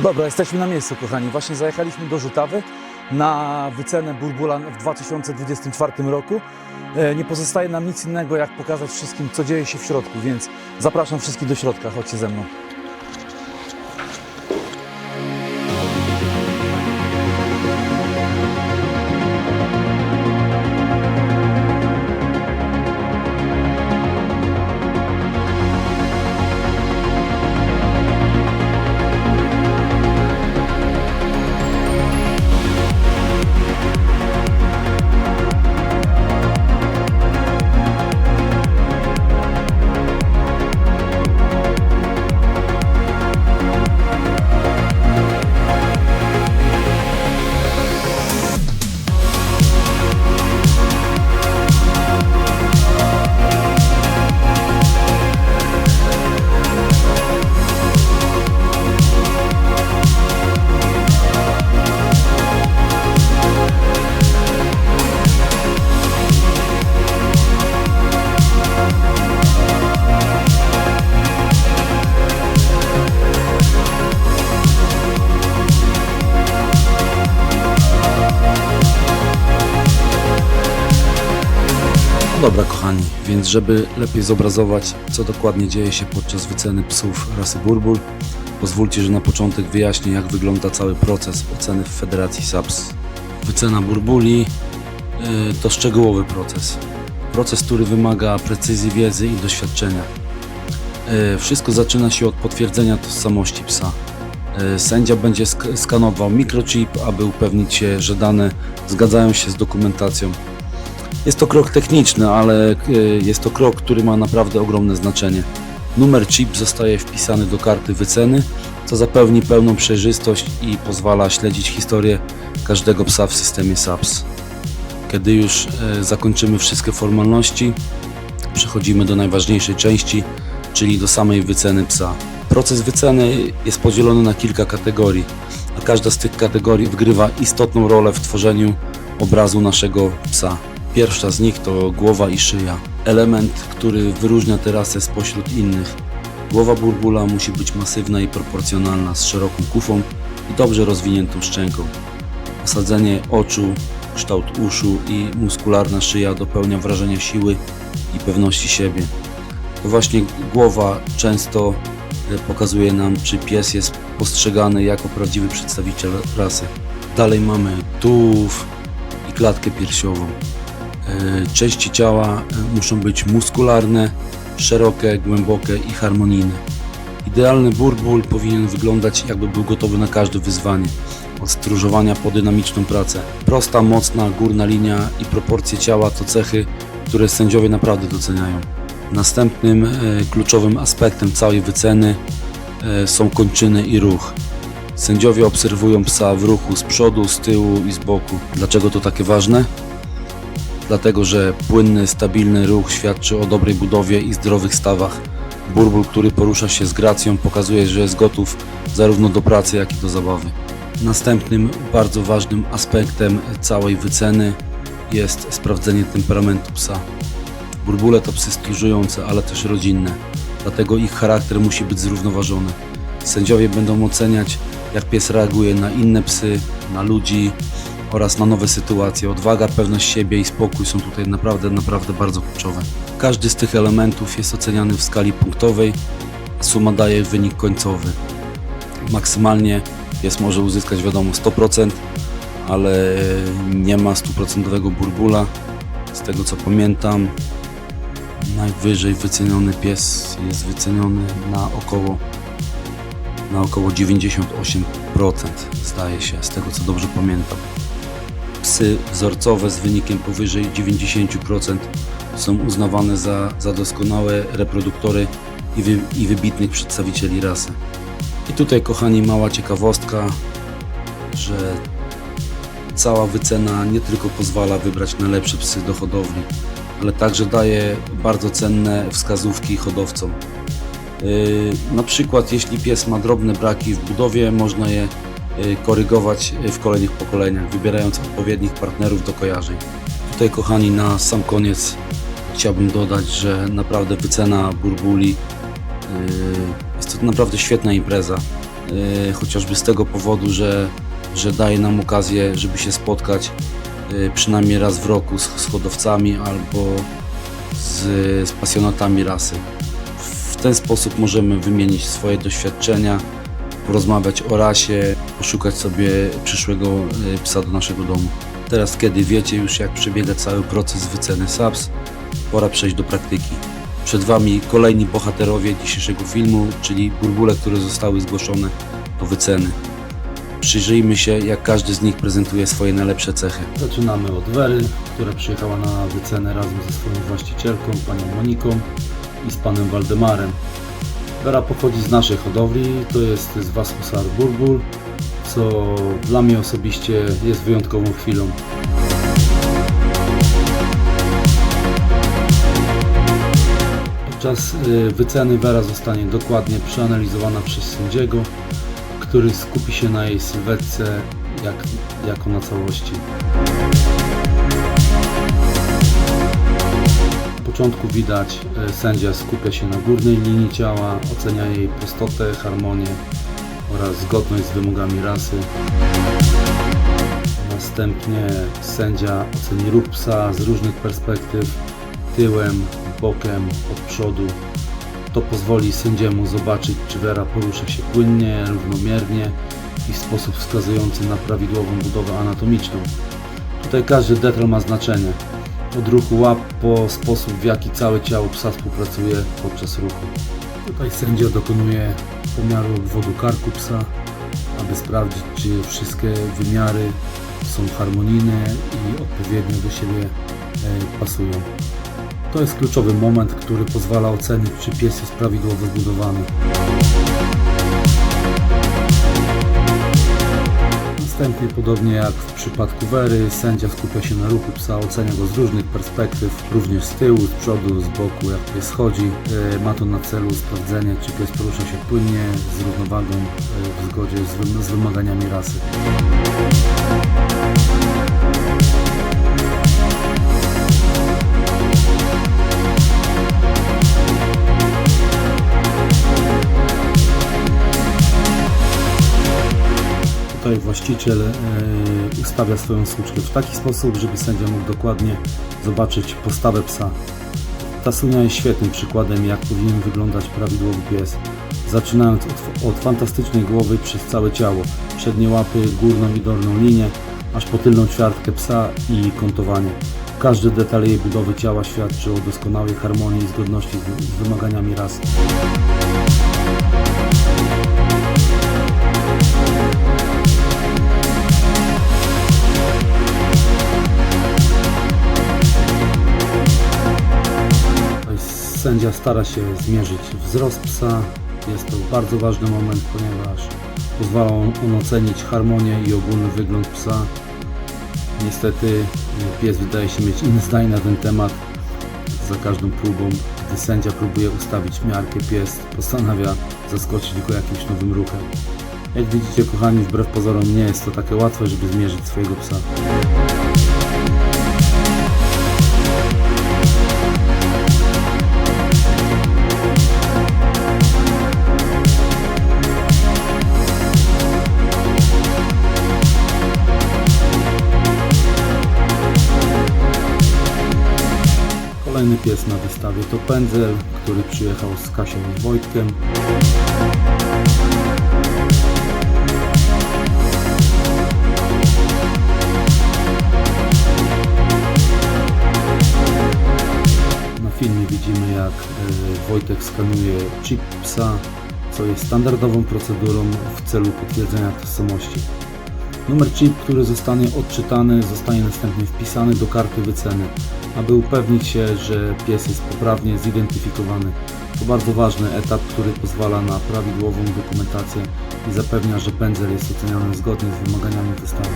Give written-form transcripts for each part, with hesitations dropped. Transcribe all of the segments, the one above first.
Dobra, jesteśmy na miejscu, kochani. Właśnie zajechaliśmy do Żutawy na wycenę Burbula w 2024 roku. Nie pozostaje nam nic innego, jak pokazać wszystkim, co dzieje się w środku, więc zapraszam wszystkich do środka. Chodźcie ze mną. Dobra, kochani, więc żeby lepiej zobrazować, co dokładnie dzieje się podczas wyceny psów rasy Burbul, pozwólcie, że na początek wyjaśnię, jak wygląda cały proces oceny w Federacji SAPS. Wycena Burbuli to szczegółowy proces. Proces, który wymaga precyzji wiedzy i doświadczenia. Wszystko zaczyna się od potwierdzenia tożsamości psa. Sędzia będzie skanował mikrochip, aby upewnić się, że dane zgadzają się z dokumentacją. Jest to krok techniczny, ale jest to krok, który ma naprawdę ogromne znaczenie. Numer chip zostaje wpisany do karty wyceny, co zapewni pełną przejrzystość i pozwala śledzić historię każdego psa w systemie SAPS. Kiedy już zakończymy wszystkie formalności, przechodzimy do najważniejszej części, czyli do samej wyceny psa. Proces wyceny jest podzielony na kilka kategorii, a każda z tych kategorii odgrywa istotną rolę w tworzeniu obrazu naszego psa. Pierwsza z nich to głowa i szyja. Element, który wyróżnia tę rasę spośród innych. Głowa Burbula musi być masywna i proporcjonalna, z szeroką kufą i dobrze rozwiniętą szczęką. Osadzenie oczu, kształt uszu i muskularna szyja dopełnia wrażenia siły i pewności siebie. To właśnie głowa często pokazuje nam, czy pies jest postrzegany jako prawdziwy przedstawiciel rasy. Dalej mamy tułów i klatkę piersiową. Części ciała muszą być muskularne, szerokie, głębokie i harmonijne. Idealny Burbul powinien wyglądać, jakby był gotowy na każde wyzwanie, od stróżowania po dynamiczną pracę. Prosta, mocna, górna linia i proporcje ciała to cechy, które sędziowie naprawdę doceniają. Następnym kluczowym aspektem całej wyceny są kończyny i ruch. Sędziowie obserwują psa w ruchu z przodu, z tyłu i z boku. Dlaczego to takie ważne? Dlatego, że płynny, stabilny ruch świadczy o dobrej budowie i zdrowych stawach. Burbul, który porusza się z gracją, pokazuje, że jest gotów zarówno do pracy, jak i do zabawy. Następnym bardzo ważnym aspektem całej wyceny jest sprawdzenie temperamentu psa. Burbule to psy stróżujące, ale też rodzinne, dlatego ich charakter musi być zrównoważony. Sędziowie będą oceniać, jak pies reaguje na inne psy, na ludzi oraz na nowe sytuacje. Odwaga, pewność siebie i spokój są tutaj naprawdę bardzo kluczowe. Każdy z tych elementów jest oceniany w skali punktowej, a suma daje wynik końcowy. Maksymalnie pies może uzyskać, wiadomo, 100%, ale nie ma 100% Burbula. Z tego co pamiętam, najwyżej wyceniony pies jest wyceniony na około 98%, zdaje się, z tego co dobrze pamiętam. Psy wzorcowe z wynikiem powyżej 90% są uznawane za doskonałe reproduktory i wybitnych przedstawicieli rasy. I tutaj, kochani, mała ciekawostka, że cała wycena nie tylko pozwala wybrać najlepsze psy do hodowli, ale także daje bardzo cenne wskazówki hodowcom. Na przykład, jeśli pies ma drobne braki w budowie, można je korygować w kolejnych pokoleniach, wybierając odpowiednich partnerów do kojarzeń. Tutaj, kochani, na sam koniec chciałbym dodać, że naprawdę wycena Burbuli jest to naprawdę świetna impreza. chociażby z tego powodu, że daje nam okazję, żeby się spotkać przynajmniej raz w roku z hodowcami albo z pasjonatami rasy. W ten sposób możemy wymienić swoje doświadczenia, porozmawiać o rasie, poszukać sobie przyszłego psa do naszego domu. Teraz, kiedy wiecie już, jak przebiega cały proces wyceny SAPS, pora przejść do praktyki. Przed Wami kolejni bohaterowie dzisiejszego filmu, czyli burbule, które zostały zgłoszone do wyceny. Przyjrzyjmy się, jak każdy z nich prezentuje swoje najlepsze cechy. Zaczynamy od Wery, która przyjechała na wycenę razem ze swoją właścicielką, panią Moniką i z panem Waldemarem. Wera pochodzi z naszej hodowli, to jest z Vashussar Burbul, co dla mnie osobiście jest wyjątkową chwilą. Podczas wyceny Wera zostanie dokładnie przeanalizowana przez sędziego, który skupi się na jej sylwetce jako na całości. Na początku widać, sędzia skupia się na górnej linii ciała, ocenia jej prostotę, harmonię oraz zgodność z wymogami rasy. Następnie sędzia oceni ruch psa z różnych perspektyw, tyłem, bokiem, od przodu. To pozwoli sędziemu zobaczyć, czy Wera porusza się płynnie, równomiernie i w sposób wskazujący na prawidłową budowę anatomiczną. Tutaj każdy detal ma znaczenie. Od ruchu łap po sposób, w jaki całe ciało psa współpracuje podczas ruchu. Tutaj sędzia dokonuje pomiaru obwodu karku psa, aby sprawdzić, czy wszystkie wymiary są harmonijne i odpowiednio do siebie pasują. To jest kluczowy moment, który pozwala ocenić, czy pies jest prawidłowo zbudowany. Następnie, podobnie jak w przypadku Wery, sędzia skupia się na ruchu psa, ocenia go z różnych perspektyw, również z tyłu, z przodu, z boku, jak pies chodzi. Ma to na celu sprawdzenie, czy pies porusza się płynnie, z równowagą, w zgodzie z wymaganiami rasy. Tutaj właściciel ustawia swoją słuczkę w taki sposób, żeby sędzia mógł dokładnie zobaczyć postawę psa. Ta sunia jest świetnym przykładem, jak powinien wyglądać prawidłowy pies. Zaczynając od fantastycznej głowy przez całe ciało, przednie łapy, górną i dolną linię, aż po tylną ćwiartkę psa i kątowanie. Każdy detal jej budowy ciała świadczy o doskonałej harmonii i zgodności z wymaganiami rasy. Sędzia stara się zmierzyć wzrost psa. Jest to bardzo ważny moment, ponieważ pozwala on ocenić harmonię i ogólny wygląd psa. Niestety pies wydaje się mieć inne zdanie na ten temat. Za każdą próbą, gdy sędzia próbuje ustawić miarkę, pies postanawia zaskoczyć go jakimś nowym ruchem. Jak widzicie, kochani, wbrew pozorom nie jest to takie łatwe, żeby zmierzyć swojego psa. Kolejny pies na wystawie to Pędzel, który przyjechał z Kasią i Wojtkiem. Na filmie widzimy, jak Wojtek skanuje chip psa, co jest standardową procedurą w celu potwierdzenia tożsamości. Numer chip, który zostanie odczytany, zostanie następnie wpisany do karty wyceny, aby upewnić się, że pies jest poprawnie zidentyfikowany. To bardzo ważny etap, który pozwala na prawidłową dokumentację i zapewnia, że pędzel jest oceniany zgodnie z wymaganiami wystawy.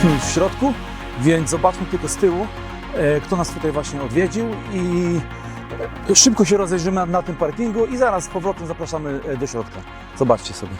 w środku, więc zobaczmy tylko z tyłu, kto nas tutaj właśnie odwiedził i szybko się rozejrzymy na tym parkingu i zaraz z powrotem zapraszamy do środka. Zobaczcie sobie.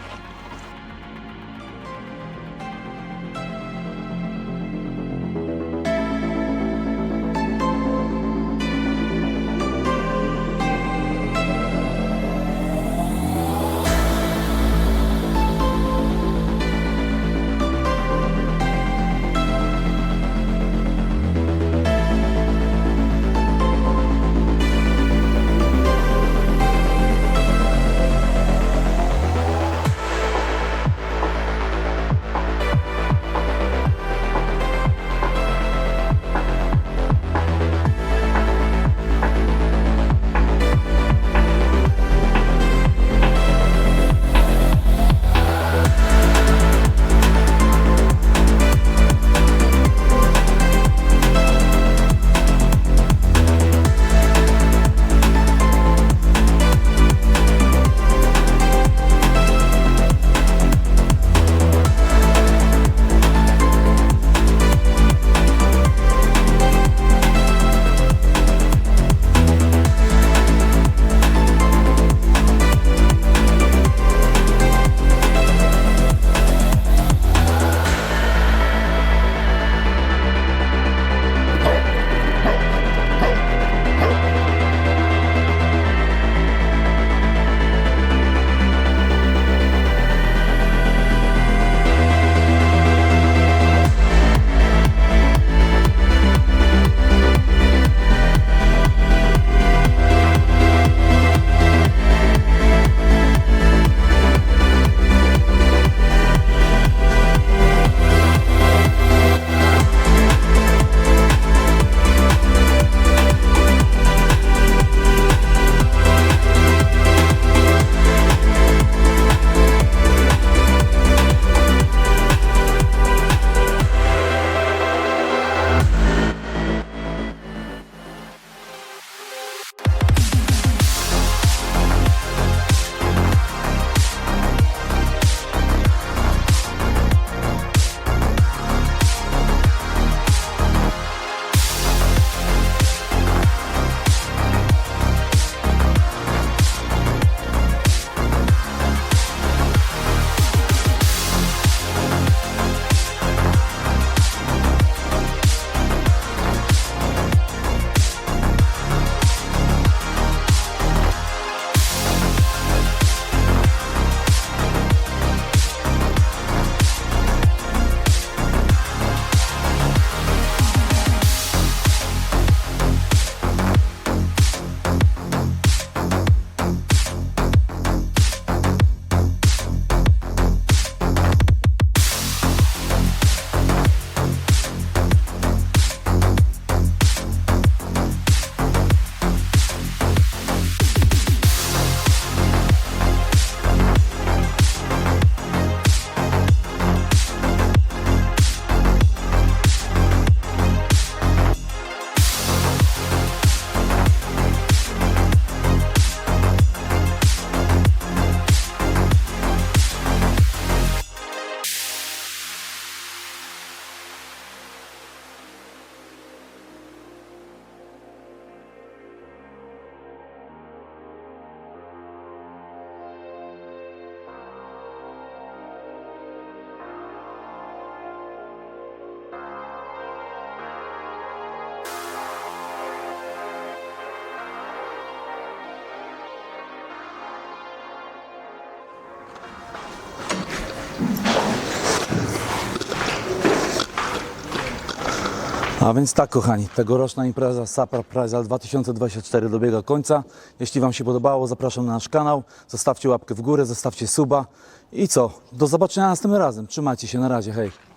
A więc tak, kochani, tegoroczna impreza SAP Appraisal 2024 dobiega końca. Jeśli Wam się podobało, zapraszam na nasz kanał, zostawcie łapkę w górę, zostawcie suba i co? Do zobaczenia następnym razem. Trzymajcie się, na razie, hej!